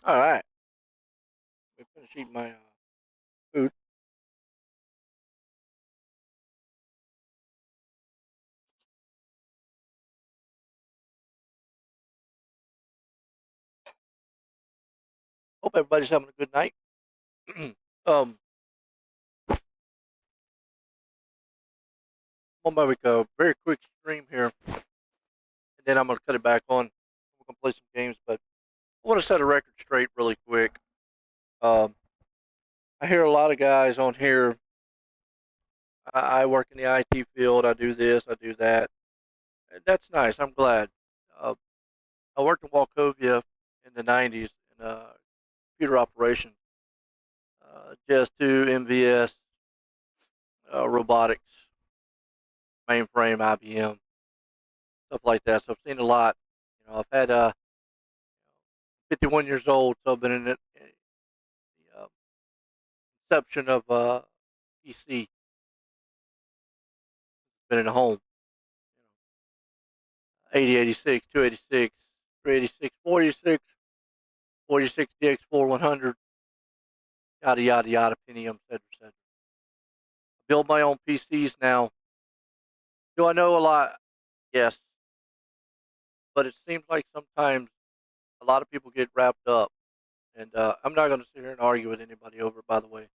All right. Let me finish eating my food. Hope everybody's having a good night. I'm gonna make a very quick stream here, and then I'm gonna cut it back on. We're gonna play some games, but I want to set a record straight really quick. Um, I hear a lot of guys on here. I work in the IT field. I do this. I do that. And that's nice. I'm glad. Uh, I worked in Wachovia in the '90s in computer operation, just to MVS, robotics, mainframe, IBM, stuff like that. So I've seen a lot. I've had 51 years old, so I've been in the inception of PC, been in the home. 80, 86, 286, 386, 486, 46 DX4 100, yada yada yada, Pentium, etc. etc. I build my own PCs now. Do I know a lot? Yes, but it seems like sometimes a lot of people get wrapped up, and I'm not going to sit here and argue with anybody over it, by the way.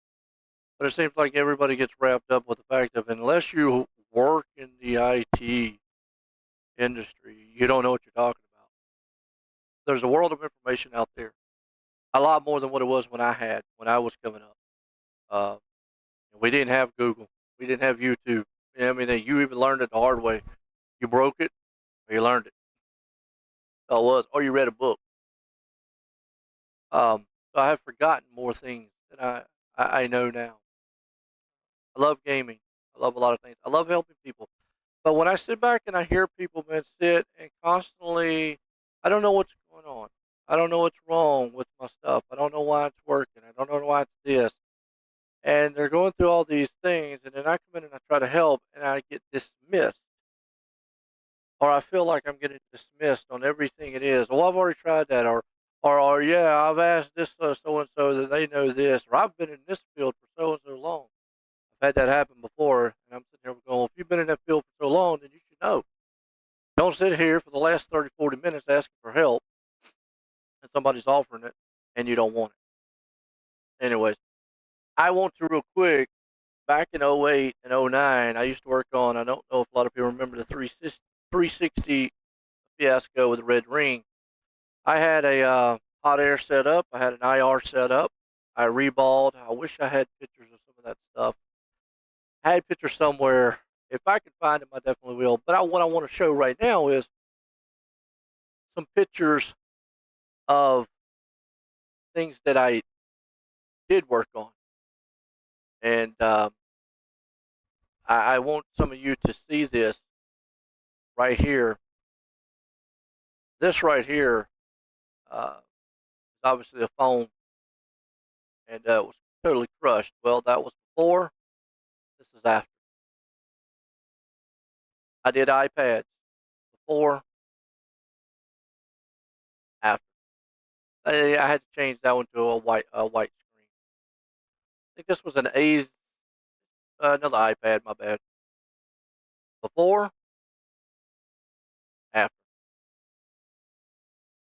But it seems like everybody gets wrapped up with the fact of unless you work in the IT industry, you don't know what you're talking about. There's a world of information out there, a lot more than what it was when I was coming up. Uh, we didn't have Google, we didn't have YouTube. I mean, you even learned it the hard way. You broke it, or you learned it. So it was, or you read a book. So I have forgotten more things than I know now. I love gaming. I love a lot of things. I love helping people. But when I sit back and I hear people, man, sit and constantly, I don't know what's going on. I don't know what's wrong with my stuff. I don't know why it's working. I don't know why it's this. And they're going through all these things, and then I come in and I try to help, and I get dismissed, or I feel like I'm getting dismissed on everything it is. Well, I've already tried that, or yeah, I've asked this so and so that they know this, or I've been in this field for so and so long. I've had that happen before, and I'm sitting here going, well, if you've been in that field for so long, then you should know. Don't sit here for the last 30, 40 minutes asking for help, and somebody's offering it, and you don't want it. Anyways, I want to real quick, back in '08 and '09, I used to work on, I don't know if a lot of people remember the 360 fiasco with the red ring. I had a hot air set up. I had an IR set up. I reballed. I wish I had pictures of some of that stuff. I had pictures somewhere. If I can find them, I definitely will. But what I want to show right now is some pictures of things that I did work on. And I want some of you to see this right here. This right here is obviously a phone, and it was totally crushed. Well, that was before. This is after. I did iPads before, after. I had to change that one to a white screen. I think this was an A's, another iPad. My bad. Before, after.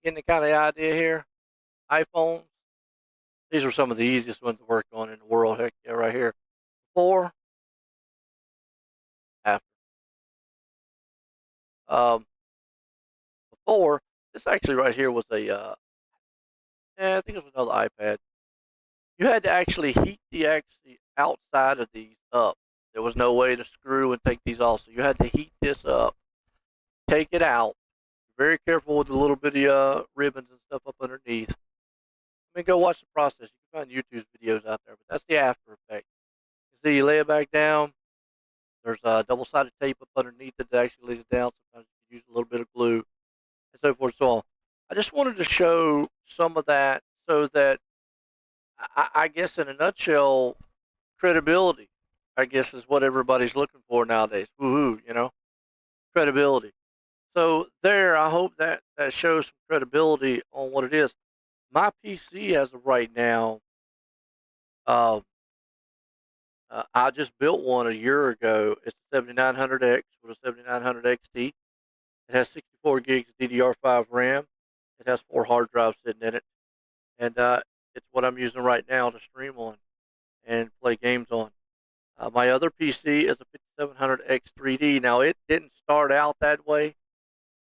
Getting the kind of idea here. iPhones. These were some of the easiest ones to work on in the world. Heck yeah, right here. Before, after. Um, before, this actually right here was I think it was another iPad. You had to actually heat the actually outside of these up. There was no way to screw and take these off, so you had to heat this up, take it out. Very careful with the little bitty ribbons and stuff up underneath. I mean, go watch the process. You can find YouTube's videos out there, but that's the after effect. You see, you lay it back down. There's a double-sided tape up underneath it that actually lays it down. Sometimes you can use a little bit of glue and so forth and so on. I just wanted to show some of that so that I guess in a nutshell, credibility, I guess, is what everybody's looking for nowadays. Woohoo, credibility. So there, I hope that shows some credibility on what it is. My PC as of right now, uh, I just built one a year ago. It's a 7900X with a 7900 XT. It has 64 gigs of DDR5 RAM. It has 4 hard drives sitting in it, and it's what I'm using right now to stream on and play games on. My other PC is a 5700X 3D. Now it didn't start out that way.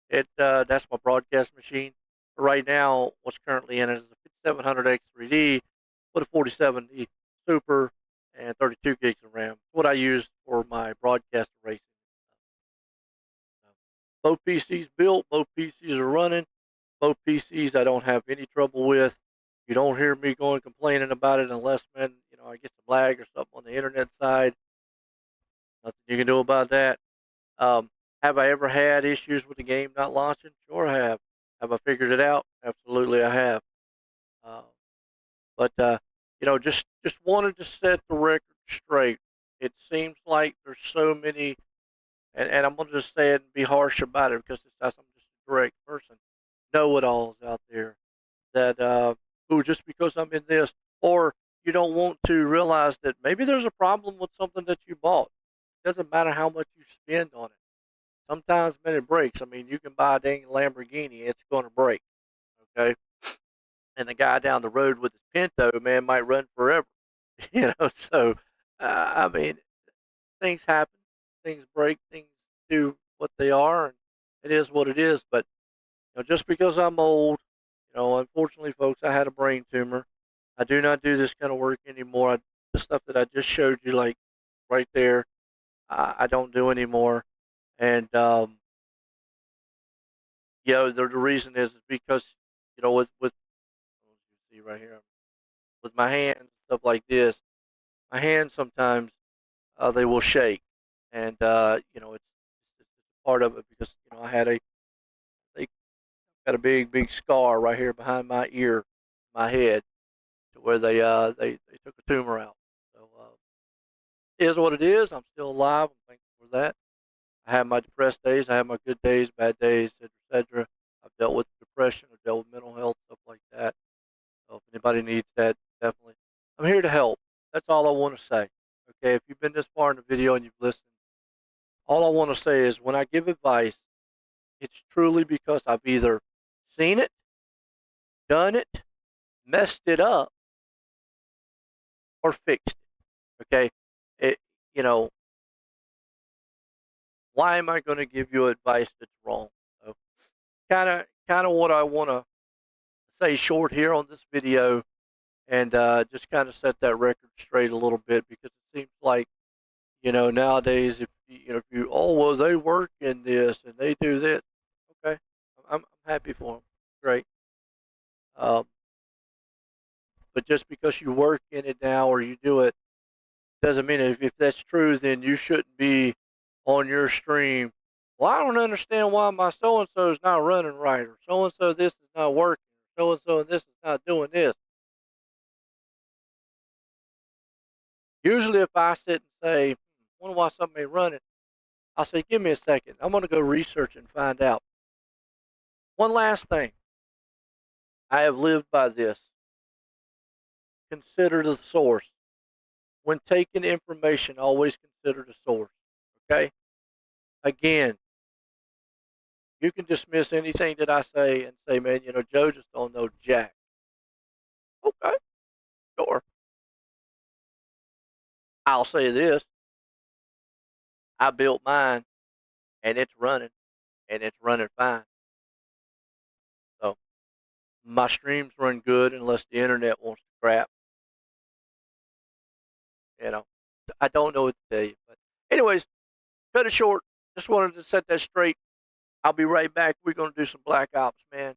It That's my broadcast machine. But right now, what's currently in it is a 5700X 3D with a 4070 Super and 32 gigs of RAM. It's what I use for my broadcast racing. Both PCs built, both PCs are running, both PCs I don't have any trouble with. You don't hear me going complaining about it unless, man, I get some lag or something on the internet side. Nothing you can do about that. Um, have I ever had issues with the game not launching? Sure, I have. Have I figured it out? Absolutely, I have. Uh, but just wanted to set the record straight. It seems like there's so many, and I'm gonna just say it and be harsh about it because I'm just a direct person. Know-it-alls out there that who just because I'm in this, or you don't want to realize that maybe there's a problem with something that you bought. It doesn't matter how much you spend on it. Sometimes, man, it breaks. I mean, you can buy a dang Lamborghini, it's going to break. Okay, and the guy down the road with his Pinto, man, might run forever. So I mean, things happen, things break, things do what they are, and it is what it is. But just because I'm old, unfortunately, folks, I had a brain tumor. I do not do this kind of work anymore. The stuff that I just showed you, like right there, I don't do anymore. And the reason is because with you see right here with my hands stuff like this, my hands sometimes they will shake, and it's part of it because I had they got a big scar right here behind my ear, my head, to where they took a tumor out. So it is what it is. I'm still alive. I'm thankful for that. I have my depressed days. I have my good days, bad days, etc., etc. I've dealt with depression. I've dealt with mental health stuff like that. So if anybody needs that, definitely, I'm here to help. That's all I want to say. Okay, if you've been this far in the video and you've listened, all I want to say is when I give advice, it's truly because I've either seen it, done it, messed it up, or fixed it. Okay, it, you know, why am I going to give you advice that's wrong? So, kind of what I want to say short here on this video, and just kind of set that record straight a little bit because it seems like nowadays if you oh well they work in this and they do this, okay, I'm happy for them, great. Um, but just because you work in it now or you do it doesn't mean if that's true then you shouldn't be on your stream. Well, I don't understand why my so and so is not running right, or so and so this is not working, or so and so this is not doing this. Usually, if I sit and say, wonder why something ain't running, I'll say, give me a second. I'm going to go research and find out. One last thing. I have lived by this. Consider the source. When taking information, always consider the source. Okay? Again, you can dismiss anything that I say and say, man, Joe just don't know jack. Okay, sure. I'll say this. I built mine and it's running fine. So my streams run good unless the internet wants to crap. You know, I don't know what to tell you. But anyways, cut it short. Just wanted to set that straight. I'll be right back. We're going to do some Black Ops, man.